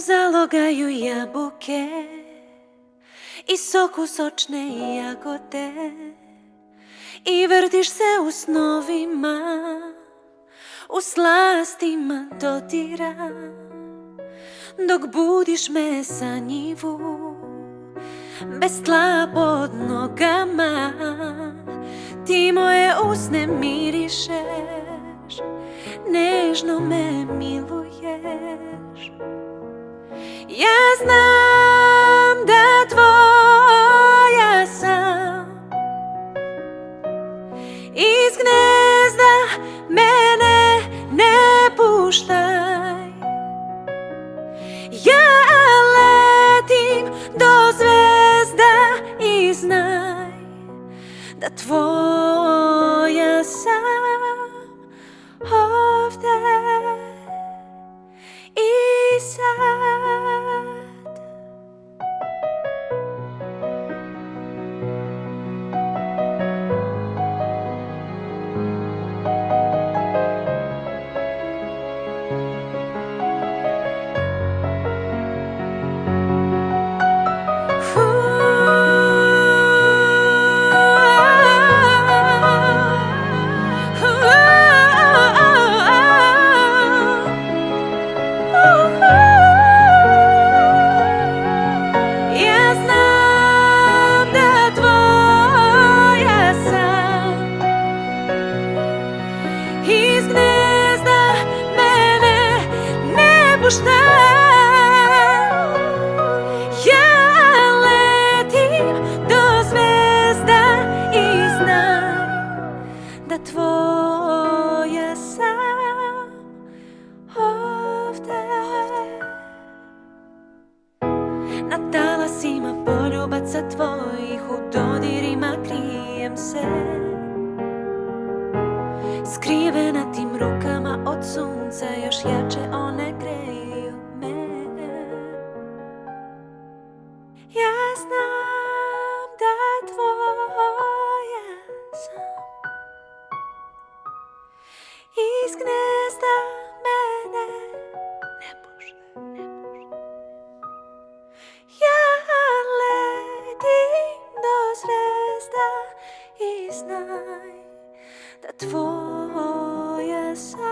zalogaju jabuke i soku sočne jagode i vrtiš se u snovima, u slastima dodira, dok budiš me sa njivu, bez tla pod nogama. Ti moje usne mirišeš, nežno me miluješ. Ja znam da tvoja sam, iz gnezda mene ne puštaj. Ja letim do zvezda i znaj da tvoja sam ovde i sad. Ja letim do zvezda i znam da tvoja sam ovde. Na talasima poljubaca tvojih, u dodirima krijem se, skrivena tim rukama od sunca, još jače one greju me. Ja znam da tvoja sam, iz gnezda mene ne puštaj. Ja letim do zvezda i znaj da tvoja sam